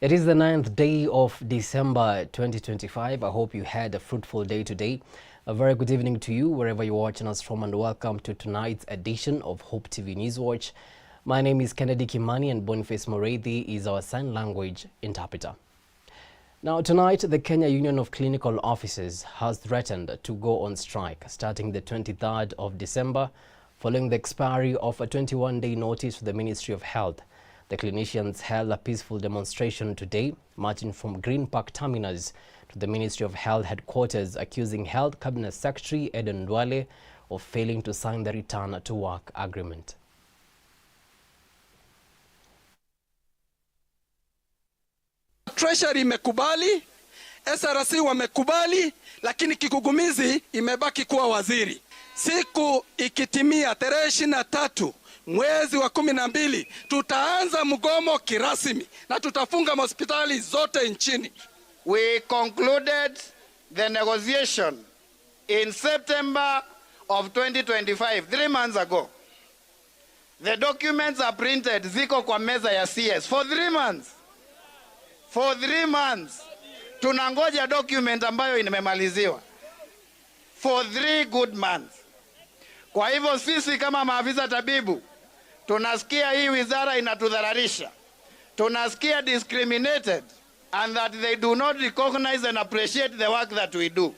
It is the 9th day of December 2025. I hope you had a fruitful day today. A very good evening to you wherever you're watching us from, and welcome to tonight's edition of Hope TV Newswatch. My name is Kimani and Boniface Morethi is our sign language interpreter. Now tonight, the Kenya Union of Clinical Officers has threatened to go on strike starting the 23rd of December following the expiry of a 21-day notice to the Ministry of Health. The clinicians held a peaceful demonstration today, marching from Green Park Terminus to the Ministry of Health headquarters, accusing Health Cabinet Secretary Eden Ndwale of failing to sign the return to work agreement. Treasury imekubali, SRC wamekubali, lakini kigugumizi imebaki kuwa waziri. Siku ikitimia tarehe 23 mwezi wa 12 tutaanza mgomo kirasmi na tutafunga hospitali zote nchini. We concluded the negotiation in September of 2025, 3 months ago. The documents are printed, ziko kwa meza ya CS for 3 months. For 3 months. Tunangoja document ambayo imemaliziwa. For 3 good months. Kwa hivyo sisi kama maafisa tabibu, tunasikia hii wizara inatudhararisha. Tunasikia discriminated and that they do not recognize and appreciate the work that we do.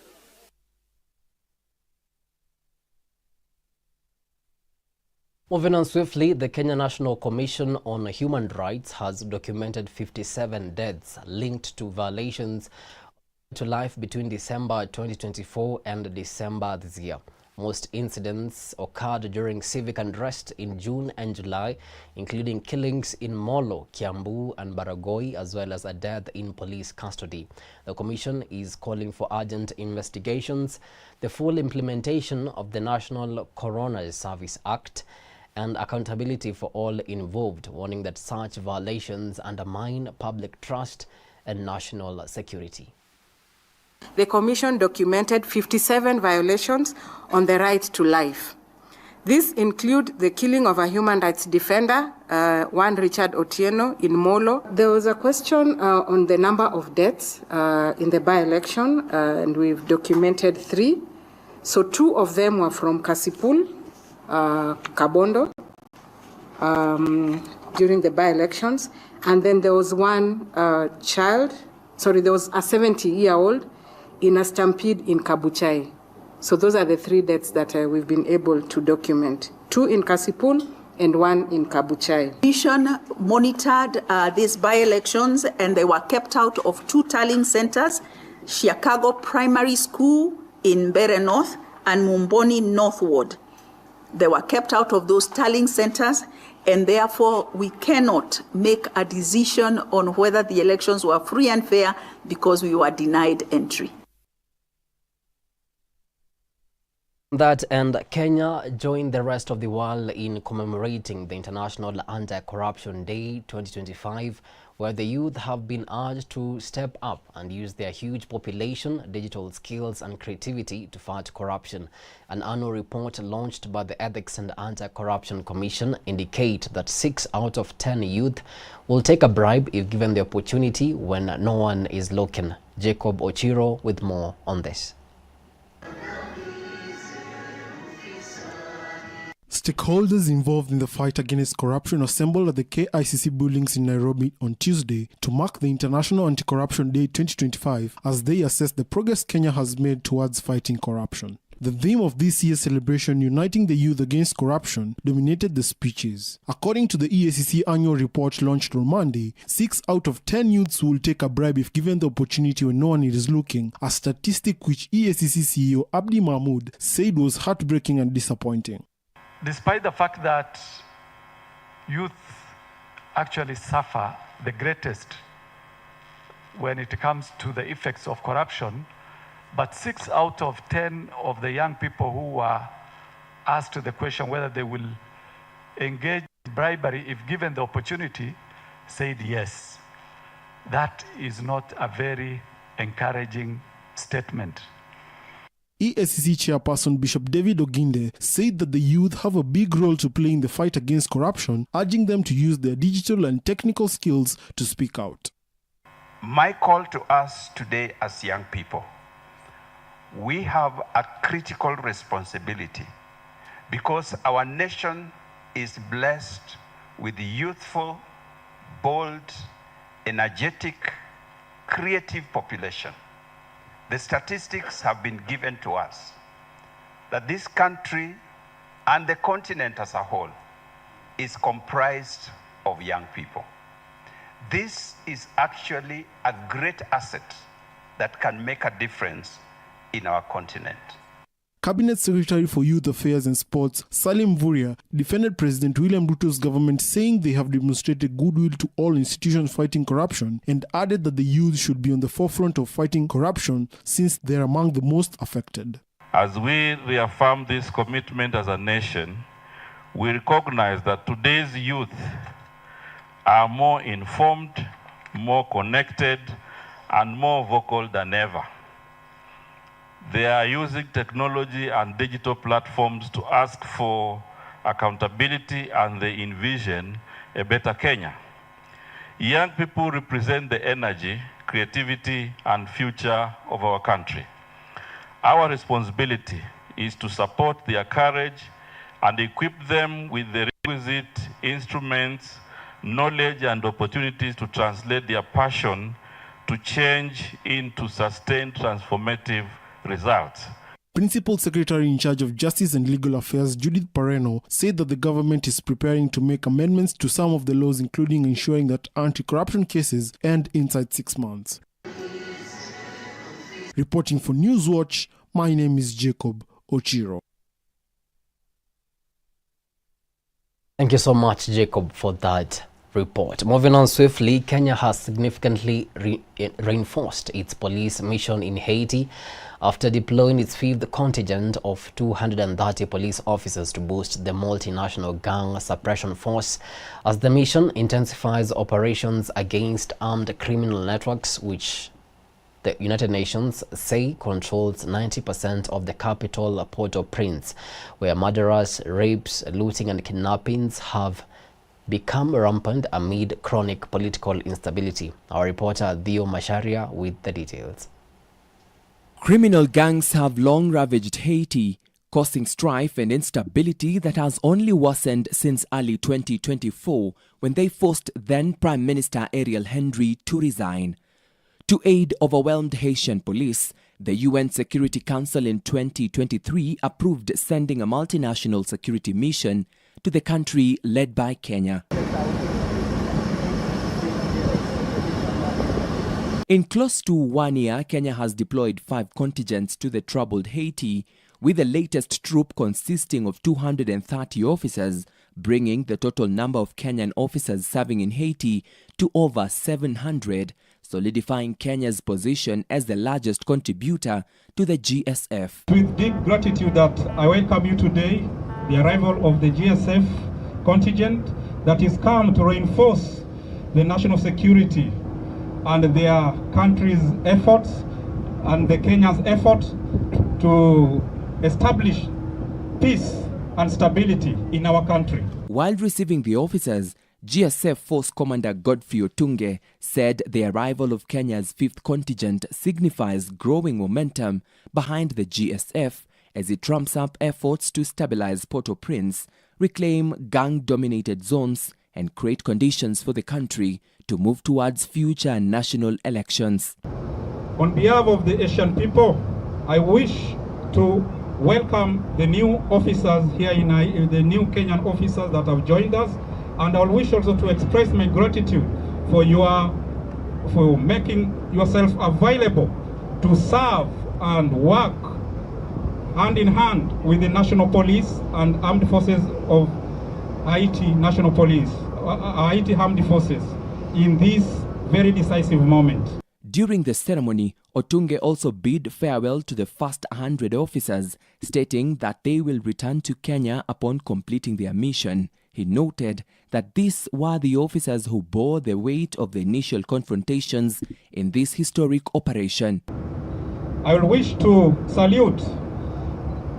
Moving on swiftly, the Kenya National Commission on Human Rights has documented 57 deaths linked to violations to life between December 2024 and December this year. Most incidents occurred during civic unrest in June and July, including killings in Molo, Kiambu and Baragoi, as well as a death in police custody. The Commission is calling for urgent investigations, the full implementation of the National Coroner's Service Act, and accountability for all involved, warning that such violations undermine public trust and national security. The Commission documented 57 violations on the right to life. These include the killing of a human rights defender, one Richard Otieno in Molo. There was a question on the number of deaths in the by-election, and we've documented 3. So 2 of them were from Kasipul, Kabondo, during the by-elections. And then there was one there was a 70-year-old in a stampede in Kabuchai. So those are the 3 deaths that we've been able to document. 2 in Kasipul and 1 in Kabuchai. The Commission monitored these by-elections, and they were kept out of 2 tallying centers, Chicago Primary School in Mbeere North and Mumboni Northward. They were kept out of those tallying centers, and therefore we cannot make a decision on whether the elections were free and fair because we were denied entry. That and Kenya joined the rest of the world in commemorating the International Anti-Corruption Day 2025, where the youth have been urged to step up and use their huge population, digital skills and creativity to fight corruption. An annual report launched by the Ethics and Anti-Corruption Commission indicate that 6 out of 10 youth will take a bribe if given the opportunity when no one is looking. Jacob Ochiro with more on this. Stakeholders involved in the fight against corruption assembled at the KICC buildings in Nairobi on Tuesday to mark the International Anti-Corruption Day 2025 as they assess the progress Kenya has made towards fighting corruption. The theme of this year's celebration, Uniting the Youth Against Corruption, dominated the speeches. According to the EACC annual report launched on Monday, 6 out of 10 youths will take a bribe if given the opportunity when no one is looking, a statistic which EACC CEO Abdi Mahmoud said was heartbreaking and disappointing. Despite the fact that youth actually suffer the greatest when it comes to the effects of corruption, but 6 out of 10 of the young people who were asked the question whether they will engage in bribery if given the opportunity said yes. That is not a very encouraging statement. EACC chairperson Bishop David Oginde said that the youth have a big role to play in the fight against corruption, urging them to use their digital and technical skills to speak out. My call to us today as young people, we have a critical responsibility because our nation is blessed with youthful, bold, energetic, creative population. The statistics have been given to us that this country and the continent as a whole is comprised of young people. This is actually a great asset that can make a difference in our continent. Cabinet Secretary for Youth Affairs and Sports, Salim Vuria, defended President William Ruto's government, saying they have demonstrated goodwill to all institutions fighting corruption, and added that the youth should be on the forefront of fighting corruption since they are among the most affected. As we reaffirm this commitment as a nation, we recognize that today's youth are more informed, more connected, and more vocal than ever. They are using technology and digital platforms to ask for accountability, and they envision a better Kenya. Young people represent the energy, creativity, and future of our country. Our responsibility is to support their courage and equip them with the requisite instruments, knowledge, and opportunities to translate their passion to change into sustained transformative results. Principal Secretary in charge of Justice and Legal Affairs, Judith Pareno, said that the government is preparing to make amendments to some of the laws, including ensuring that anti-corruption cases end inside 6 months. Reporting for Newswatch, my name is Jacob Ochiro. Thank you so much, Jacob, for that report. Moving on swiftly, Kenya has significantly reinforced its police mission in Haiti after deploying its 5th contingent of 230 police officers to boost the multinational gang suppression force as the mission intensifies operations against armed criminal networks, which the United Nations say controls 90% of the capital, Port-au-Prince, where murderers, rapes, looting and kidnappings have become rampant amid chronic political instability. Our reporter Theo Masharia with the details. Criminal gangs have long ravaged Haiti, causing strife and instability that has only worsened since early 2024 when they forced then Prime Minister Ariel Henry to resign. To aid overwhelmed Haitian police, the UN Security Council in 2023 approved sending a multinational security mission to the country led by Kenya. In close to 1 year, Kenya has deployed 5 contingents to the troubled Haiti, with the latest troop consisting of 230 officers, bringing the total number of Kenyan officers serving in Haiti to over 700, solidifying Kenya's position as the largest contributor to the GSF. With deep gratitude that I welcome you today, the arrival of the GSF contingent that is come to reinforce the national security and their country's efforts and the Kenya's effort to establish peace and stability in our country. While receiving the officers, GSF Force Commander Godfrey Otunge said the arrival of Kenya's 5th contingent signifies growing momentum behind the GSF as it ramps up efforts to stabilize Port-au-Prince, reclaim gang-dominated zones, and create conditions for the country to move towards future national elections. On behalf of the Asian people, I wish to welcome the new officers here in the new Kenyan officers that have joined us, and I wish also to express my gratitude for making yourself available to serve and work hand in hand with the National Police and Armed Forces of Haiti National Police, Haiti Armed Forces, in this very decisive moment. During the ceremony, Otunge also bid farewell to the first 100 officers, stating that they will return to Kenya upon completing their mission. He noted that these were the officers who bore the weight of the initial confrontations in this historic operation. I will wish to salute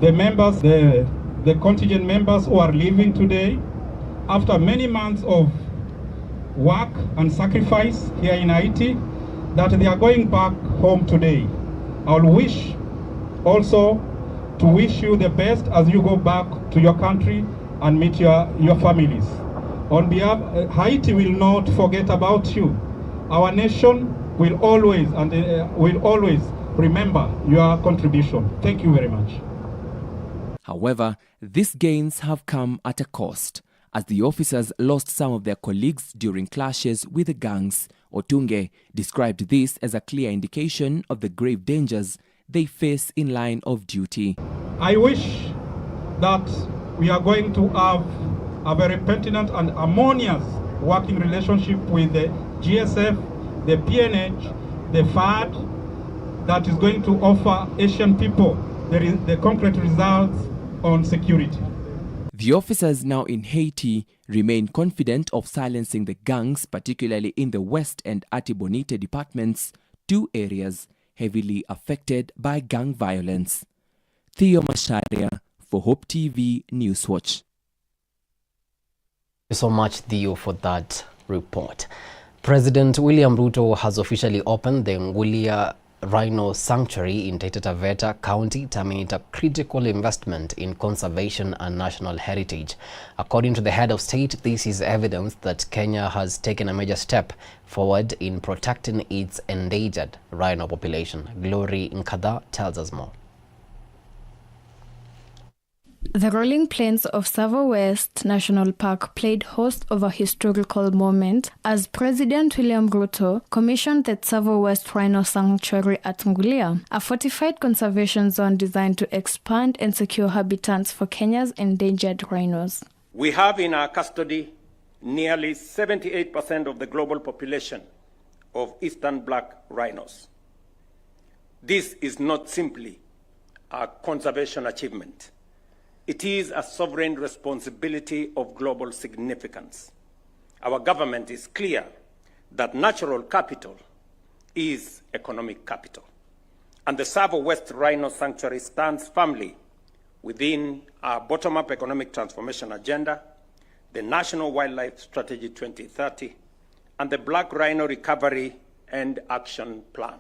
the members, the contingent members who are leaving today after many months of work and sacrifice here in Haiti. that they are going back home today. I'll wish also to wish you the best as you go back to your country and meet your families. On behalf, Haiti will not forget about you. Our nation will always remember your contribution. Thank you very much. However, these gains have come at a cost, as the officers lost some of their colleagues during clashes with the gangs. Otunge described this as a clear indication of the grave dangers they face in line of duty. I wish that we are going to have a very pertinent and harmonious working relationship with the GSF, the PNH, the FAD, that is going to offer Asian people the concrete results on security. The officers now in Haiti remain confident of silencing the gangs, particularly in the West and Atibonite departments, two areas heavily affected by gang violence. Theo Masharia for Hope TV Newswatch. Thank you so much, Theo, for that report. President William Ruto has officially opened the Ngulia Rhino Sanctuary in Taita Taveta County, terming it a critical investment in conservation and national heritage. According to the head of state, this is evidence that Kenya has taken a major step forward in protecting its endangered rhino population. Glory Nkada tells us more. The rolling plains of Tsavo West National Park played host of a historical moment as President William Ruto commissioned the Tsavo West Rhino Sanctuary at Ngulia, a fortified conservation zone designed to expand and secure habitats for Kenya's endangered rhinos. We have in our custody nearly 78% of the global population of eastern black rhinos. This is not simply a conservation achievement. It is a sovereign responsibility of global significance. Our government is clear that natural capital is economic capital. And the Tsavo West Rhino Sanctuary stands firmly within our bottom-up economic transformation agenda, the National Wildlife Strategy 2030, and the Black Rhino Recovery and Action Plan.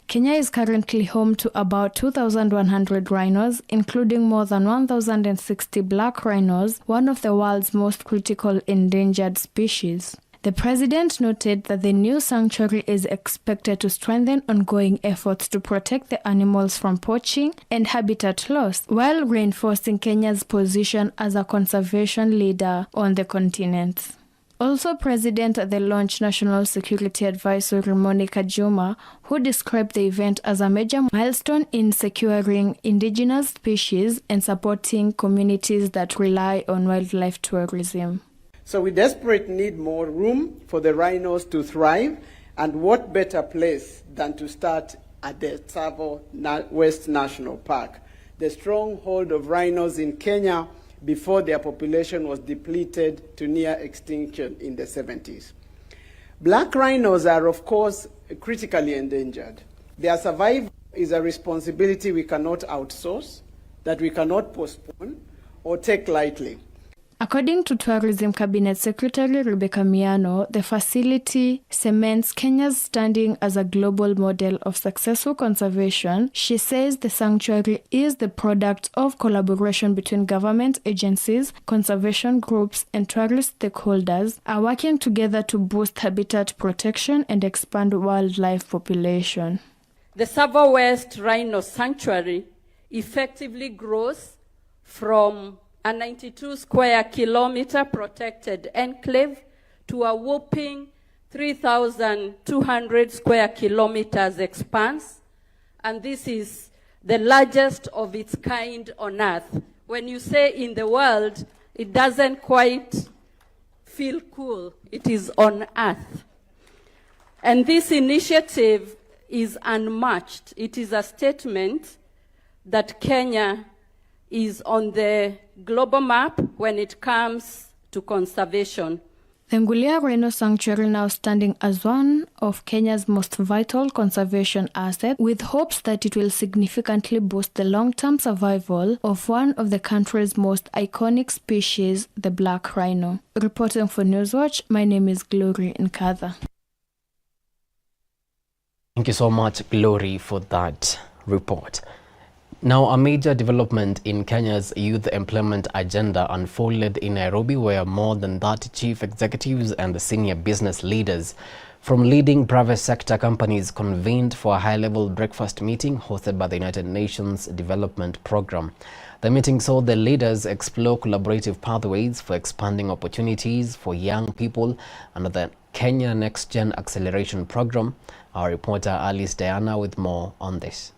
Kenya is currently home to about 2,100 rhinos, including more than 1,060 black rhinos, one of the world's most critical endangered species. The president noted that the new sanctuary is expected to strengthen ongoing efforts to protect the animals from poaching and habitat loss, while reinforcing Kenya's position as a conservation leader on the continent. Also present at the launch, National Security Advisor Monica Juma, who described the event as a major milestone in securing indigenous species and supporting communities that rely on wildlife tourism. So we desperately need more room for the rhinos to thrive, and what better place than to start at the Tsavo West National Park, the stronghold of rhinos in Kenya before their population was depleted to near extinction in the 70s. Black rhinos are, of course, critically endangered. Their survival is a responsibility we cannot outsource, that we cannot postpone or take lightly. According to Tourism Cabinet Secretary Rebecca Miano, the facility cements Kenya's standing as a global model of successful conservation. She says the sanctuary is the product of collaboration between government agencies, conservation groups, and tourist stakeholders are working together to boost habitat protection and expand wildlife population. The Tsavo West Rhino Sanctuary effectively grows from a 92 square kilometer protected enclave to a whopping 3,200 square kilometers expanse. And this is the largest of its kind on Earth. When you say in the world, it doesn't quite feel cool. It is on Earth. And this initiative is unmatched. It is a statement that Kenya is on the global map when it comes to conservation. The Ngulia Rhino Sanctuary now standing as one of Kenya's most vital conservation assets, with hopes that it will significantly boost the long-term survival of one of the country's most iconic species, the black rhino. Reporting for Newswatch, my name is Glory Nkada. Thank you so much, Glory, for that report. Now, a major development in Kenya's youth employment agenda unfolded in Nairobi, where more than 30 chief executives and senior business leaders from leading private sector companies convened for a high-level breakfast meeting hosted by the United Nations Development Programme. The meeting saw the leaders explore collaborative pathways for expanding opportunities for young people under the Kenya Next Gen Acceleration Programme. Our reporter Alice Diana with more on this.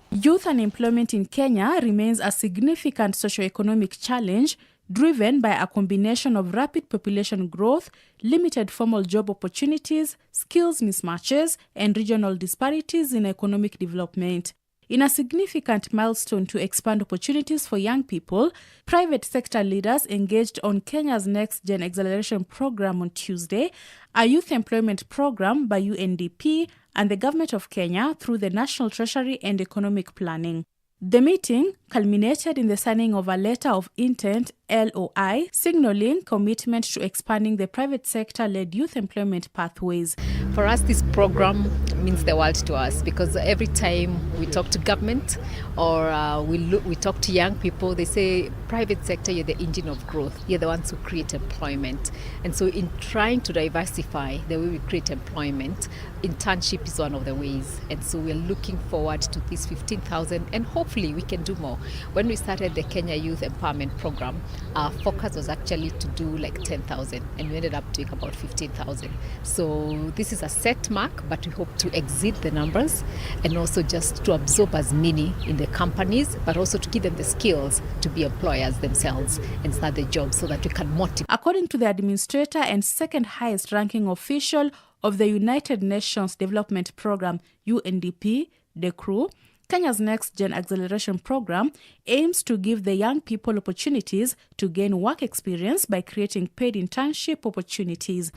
Youth unemployment in Kenya remains a significant socio-economic challenge driven by a combination of rapid population growth, limited formal job opportunities, skills mismatches, and regional disparities in economic development. In a significant milestone to expand opportunities for young people, private sector leaders engaged on Kenya's Next Gen Acceleration Program on Tuesday, a youth employment program by UNDP and the Government of Kenya through the National Treasury and Economic Planning. The meeting culminated in the signing of a letter of intent, LOI, signaling commitment to expanding the private sector-led youth employment pathways. For us, this program means the world to us because every time we talk to government or we talk to young people, they say, private sector, you're the engine of growth. You're the ones who create employment. And so in trying to diversify the way we create employment, internship is one of the ways. And so we're looking forward to this 15,000 and hopefully we can do more. When we started the Kenya Youth Empowerment Program, our focus was actually to do like 10,000 and we ended up doing about 15,000. So this is a set mark, but we hope to exceed the numbers and also just to absorb as many in the companies, but also to give them the skills to be employers themselves and start the job so that we can motivate. According to the administrator and second highest ranking official of the United Nations Development Programme, UNDP, the crew, Kenya's Next Gen Acceleration Program aims to give the young people opportunities to gain work experience by creating paid internship opportunities.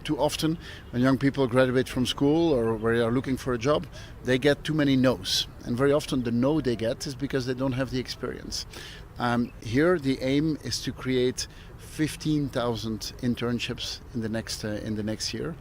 Too often, when young people graduate from school or where they are looking for a job, they get too many no's. And very often the no they get is because they don't have the experience. Here, the aim is to create 15,000 internships in the next year,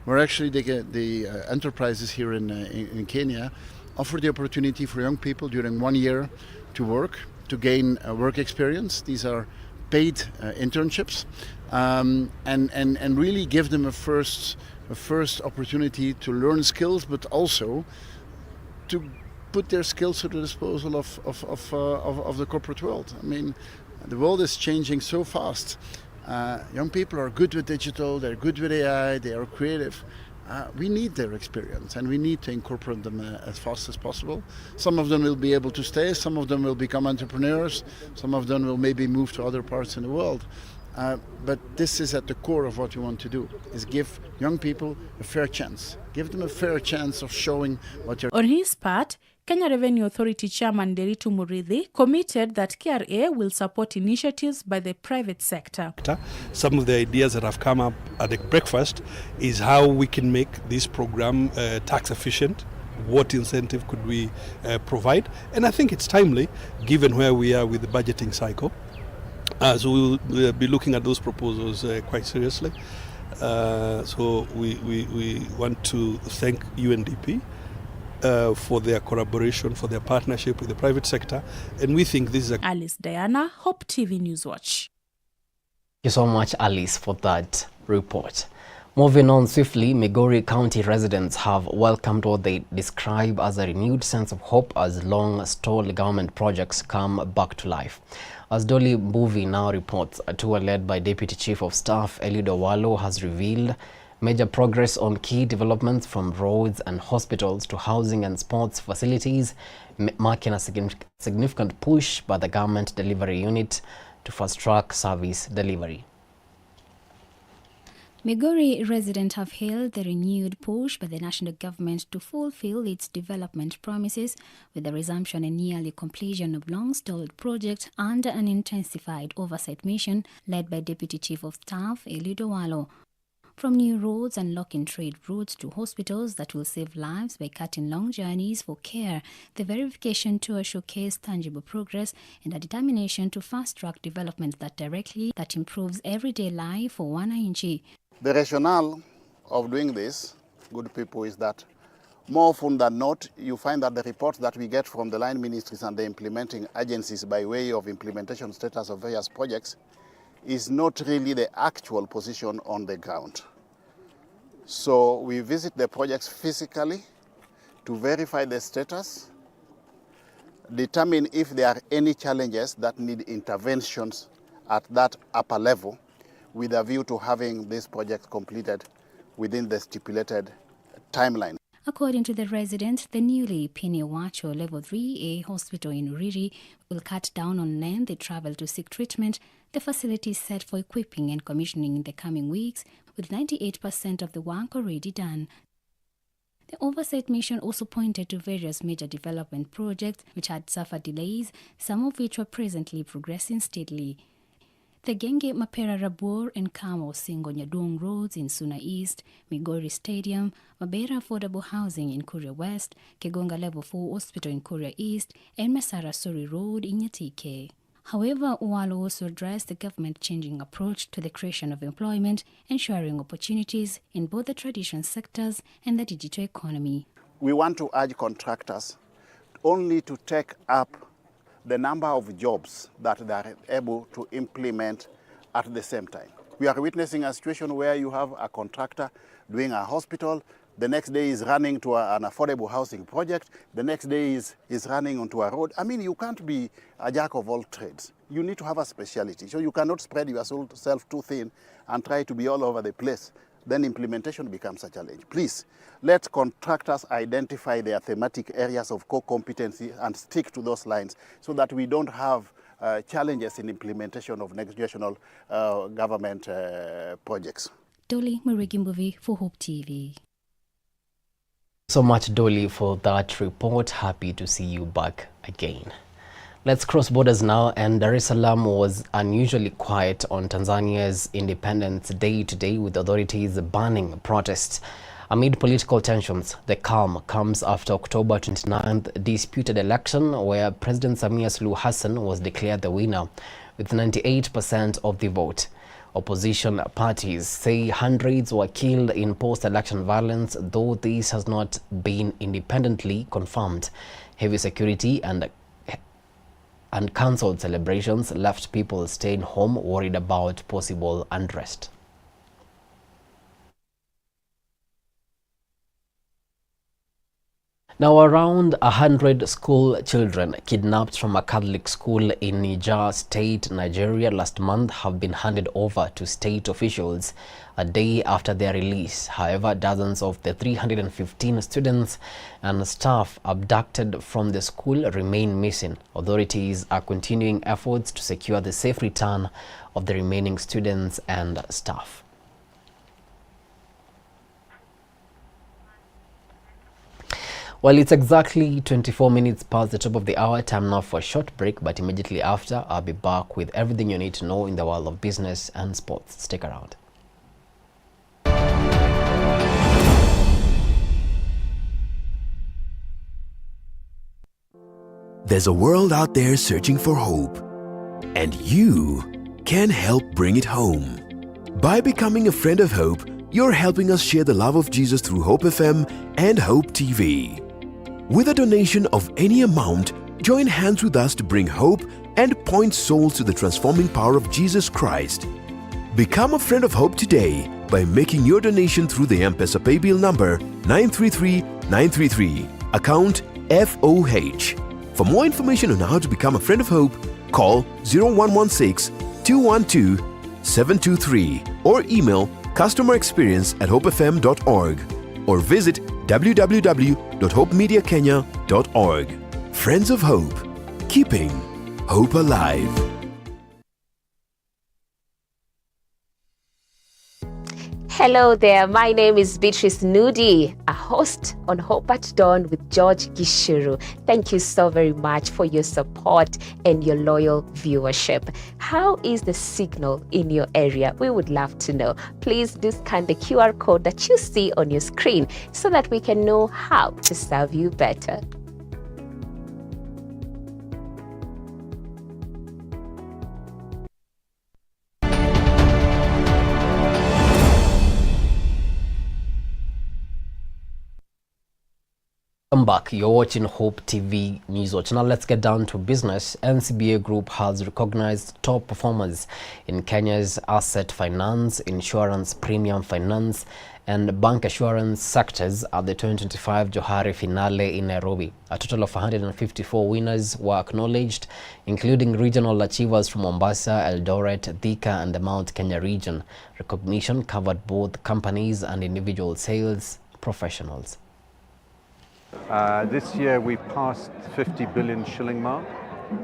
where actually the enterprises here in Kenya offer the opportunity for young people during 1 year to work, to gain work experience. These are paid internships, and really give them a first opportunity to learn skills, but also to put their skills to the disposal of the corporate world. I mean, the world is changing so fast. Young people are good with digital, they're good with AI, they are creative. We need their experience and we need to incorporate them as fast as possible. Some of them will be able to stay, some of them will become entrepreneurs, some of them will maybe move to other parts in the world. But this is at the core of what we want to do, is give young people a fair chance. Give them a fair chance of showing what you're... On his part, Kenya Revenue Authority Chairman Deritu Muridhi committed that KRA will support initiatives by the private sector. Some of the ideas that have come up at the breakfast is how we can make this program tax efficient. What incentive could we provide? And I think it's timely, given where we are with the budgeting cycle. So we'll be looking at those proposals quite seriously. So we want to thank UNDP for their collaboration, for their partnership with the private sector. And we think this is a... Alice Diana, Hope TV Newswatch. Thank you so much, Alice, for that report. Moving on swiftly, Migori County residents have welcomed what they describe as a renewed sense of hope as long-stalled government projects come back to life. As Dolly Mbuvi now reports, a tour led by Deputy Chief of Staff Eliud Owalo has revealed major progress on key developments from roads and hospitals to housing and sports facilities, marking a significant push by the government delivery unit to fast-track service delivery. Migori residents have hailed the renewed push by the national government to fulfill its development promises with the resumption and nearly completion of long-stalled projects under an intensified oversight mission led by Deputy Chief of Staff Eliud Owalo. From new roads unlocking trade routes to hospitals that will save lives by cutting long journeys for care, the verification tour showcased tangible progress and a determination to fast-track development that improves everyday life for wananchi. The rationale of doing this, good people, is that More often than not, you find that the reports that we get from the line ministries and the implementing agencies by way of implementation status of various projects is not really the actual position on the ground. So we visit the projects physically to verify the status, determine if there are any challenges that need interventions at that upper level, with a view to having this project completed within the stipulated timeline. According to the resident, the newly Newswatch Level 3A hospital in Uriri will cut down on length they travel to seek treatment. The facility is set for equipping and commissioning in the coming weeks, with 98% of the work already done. The oversight mission also pointed to various major development projects which had suffered delays, some of which were presently progressing steadily. The Genge Mapera Rabur and Kamo Singo Nyadong roads in Suna East, Migori Stadium, Mabera Affordable Housing in Kuria West, Kegonga Level 4 Hospital in Kuria East, and Masara Suri Road in Nyatike. However, Walo also addressed the government changing approach to the creation of employment, ensuring opportunities in both the traditional sectors and the digital economy. We want to urge contractors only to take up the number of jobs that they are able to implement at the same time. We are witnessing a situation where you have a contractor doing a hospital, the next day is running to an affordable housing project, the next day is running onto a road. I mean, you can't be a jack of all trades. You need to have a specialty. So you cannot spread yourself too thin and try to be all over the place. Then implementation becomes a challenge. Please, let contractors identify their thematic areas of core competency and stick to those lines so that we don't have challenges in implementation of next generational government projects. Dolly Marigimbovi for Hope TV. So much, Dolly, for that report. Happy to see you back again. Let's cross borders now, and Dar es Salaam was unusually quiet on Tanzania's Independence Day today, with authorities banning protests. Amid political tensions, the calm comes after October 29th disputed election where President Samia Suluhu Hassan was declared the winner with 98% of the vote. Opposition parties say hundreds were killed in post-election violence, though this has not been independently confirmed. Heavy security and cancelled celebrations left people staying home worried about possible unrest. Now, around 100 school children kidnapped from a Catholic school in Niger State, Nigeria last month have been handed over to state officials a day after their release. However, dozens of the 315 students and staff abducted from the school remain missing. Authorities are continuing efforts to secure the safe return of the remaining students and staff. Well, it's exactly 24 minutes past the top of the hour. Time now for a short break, but immediately after, I'll be back with everything you need to know in the world of business and sports. Stick around. There's a world out there searching for hope, and you can help bring it home. By becoming a friend of Hope, you're helping us share the love of Jesus through Hope FM and Hope TV. With a donation of any amount, join hands with us to bring hope and point souls to the transforming power of Jesus Christ. Become a friend of Hope today by making your donation through the M-Pesa paybill number 933933, account FOH. For more information on how to become a friend of Hope, call 0116-212-723 or email customerexperience@hopefm.org or visit www.hopemediakenya.org. Friends of Hope, keeping hope alive. Hello there, my name is Beatrice Nudi, a host on Hope at Dawn with George Gishuru. Thank you so very much for your support and your loyal viewership. How is the signal in your area? We would love to know. Please do scan the QR code that you see on your screen so that we can know how to serve you better. Welcome back. You're watching Hope TV Newswatch. Now let's get down to business. NCBA Group has recognized top performers in Kenya's asset finance, insurance, premium finance, and bank assurance sectors at the 2025 Johari Finale in Nairobi. A total of 154 winners were acknowledged, including regional achievers from Mombasa, Eldoret, Thika, and the Mount Kenya region. Recognition covered both companies and individual sales professionals. This year we passed the 50 billion shilling mark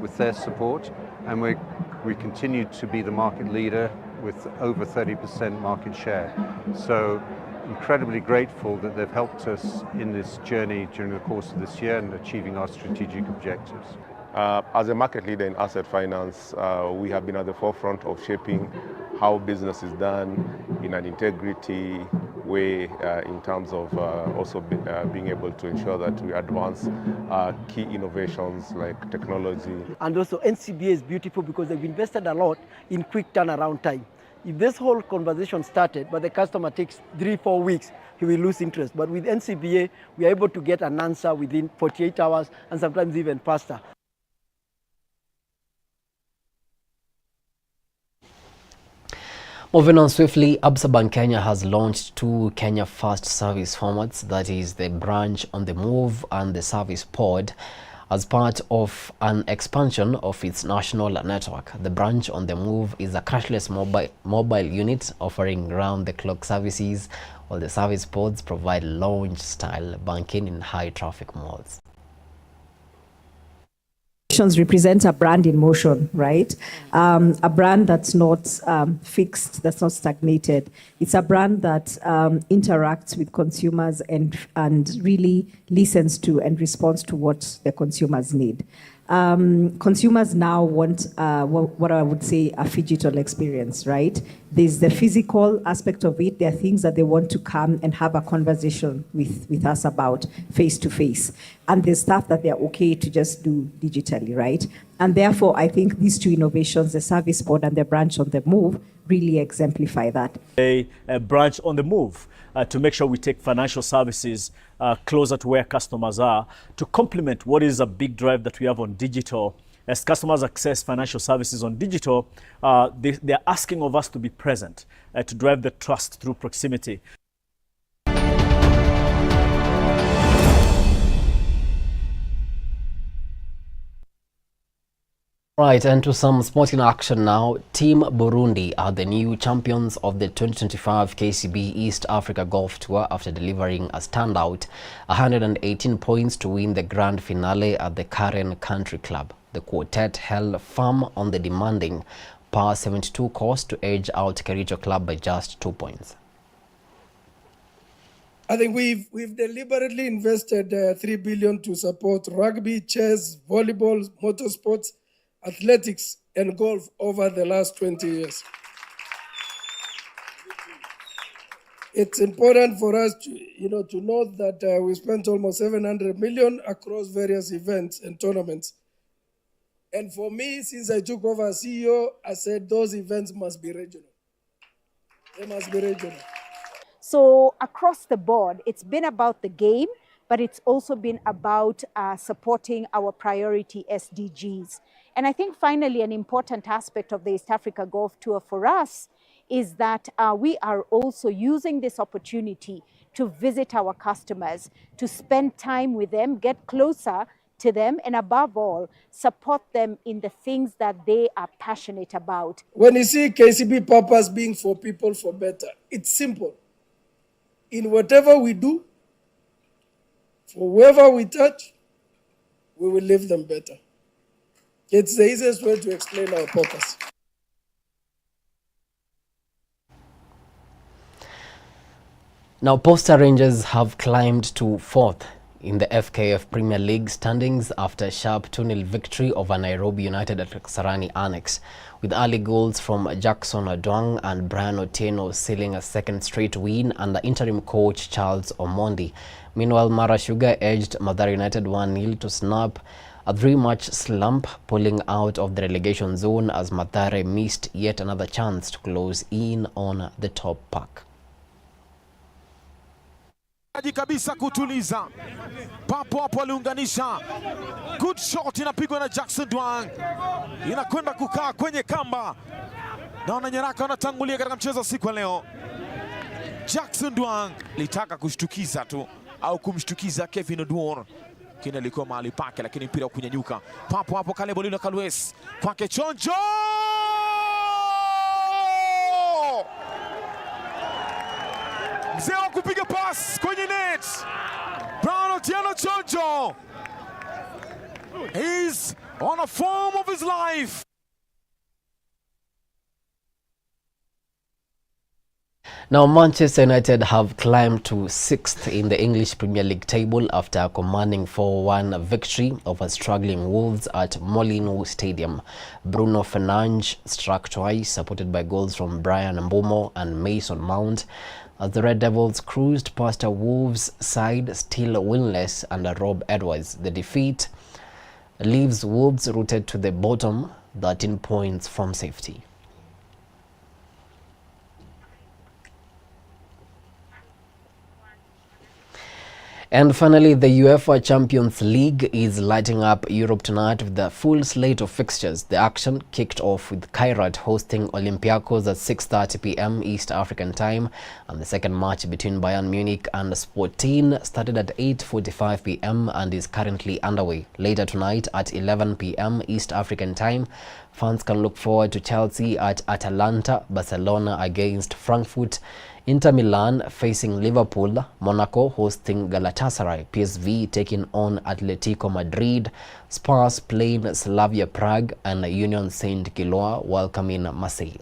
with their support, and we continue to be the market leader with over 30% market share. So incredibly grateful that they've helped us in this journey during the course of this year and achieving our strategic objectives. As a market leader in asset finance, we have been at the forefront of shaping how business is done in an integrity way, in terms of also being able to ensure that we advance key innovations like technology. And also NCBA is beautiful because they've invested a lot in quick turnaround time. If this whole conversation started, but the customer takes 3-4 weeks, he will lose interest. But with NCBA, we are able to get an answer within 48 hours and sometimes even faster. Moving on swiftly, Absa Bank Kenya has launched two Kenya First service formats, that is the branch on the move and the service pod, as part of an expansion of its national network. The branch on the move is a cashless mobile unit offering round-the-clock services, while the service pods provide lounge-style banking in high-traffic malls. Represent a brand in motion, right? A brand that's not fixed, that's not stagnated. It's a brand that interacts with consumers and really listens to and responds to what the consumers need. Consumers now want what I would say a phygital experience, right? There's the physical aspect of it. There are things that they want to come and have a conversation with us about face to face. And there's stuff that they're okay to just do digitally, right? And therefore, I think these two innovations, the service pod and the branch on the move, really exemplify that. A branch on the move to make sure we take financial services closer to where customers are, to complement what is a big drive that we have on digital. As customers access financial services on digital, they're asking of us to be present, to drive the trust through proximity. Right, and to some sporting action now. Team Burundi are the new champions of the 2025 KCB East Africa Golf Tour after delivering a standout 118 points to win the grand finale at the Karen Country Club. The quartet held firm on the demanding par 72 course to edge out Kericho Club by just 2 points. I think we've deliberately invested 3 billion to support rugby, chess, volleyball, motorsports, athletics and golf over the last 20 years. It's important for us to note that we spent almost 700 million across various events and tournaments. And for me, since I took over as CEO, I said those events must be regional. They must be regional. So across the board, it's been about the game, but it's also been about supporting our priority SDGs. And I think finally an important aspect of the East Africa Golf Tour for us is that we are also using this opportunity to visit our customers, to spend time with them, get closer to them, and above all, support them in the things that they are passionate about. When you see KCB purpose being for people for better, it's simple. In whatever we do, for whoever we touch, we will leave them better. It's the easiest way to explain our purpose. Now, Posta Rangers have climbed to 4th in the FKF Premier League standings after a sharp 2-0 victory over Nairobi United at Kasarani Annex, with early goals from Jackson Odwang and Brian Otieno sealing a second straight win under interim coach Charles Omondi. Meanwhile, Mara Sugar edged Mathare United 1-0 to snap a 3-match slump, pulling out of the relegation zone as Mathare missed yet another chance to close in on the top pack. kabisa kutuliza. Papo hapo aliunganisha. Good shot inapigwa na Jackson Dwang. Inakwenda kukaa kwenye kamba. Na wananyaraka wanatangulia katika mchezo wa siku ya leo. Jackson Dwang litaka kushtukiza tu au kumshtukiza Kevin Oduor. Kina alikuwa mahali pake, lakini mpira kunyanyuka. Papo hapo Caleb Olino Kalwes kwake Chonjo. Mzee wa kupiga pass kwenye net. Brown Otieno Chonjo. He's on a form of his life. Now, Manchester United have climbed to 6th in the English Premier League table after a commanding 4-1 victory over struggling Wolves at Molineux Stadium. Bruno Fernandes struck twice, supported by goals from Brian Mbeumo and Mason Mount, as the Red Devils cruised past a Wolves side still winless under Rob Edwards. The defeat leaves Wolves rooted to the bottom, 13 points from safety. And finally, the UEFA Champions League is lighting up Europe tonight with a full slate of fixtures. The action kicked off with Kairat hosting Olympiacos at 6:30 p.m. East African time, and the second match between Bayern Munich and Sporting started at 8:45 p.m. and is currently underway. Later tonight at 11 p.m. East African time, fans can look forward to Chelsea at Atalanta, Barcelona against Frankfurt, Inter Milan facing Liverpool, Monaco hosting Galatasaray, PSV taking on Atletico Madrid, Spurs playing Slavia Prague, and Union Saint-Gilloise welcoming Marseille.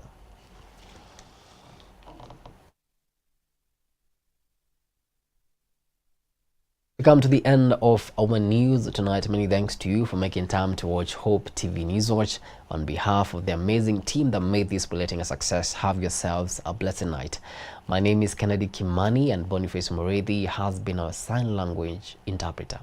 We come to the end of our news tonight. Many thanks to you for making time to watch Hope TV Newswatch. On behalf of the amazing team that made this bulletin a success, have yourselves a blessed night. My name is Kennedy Kimani, and Boniface Moredi has been our sign language interpreter.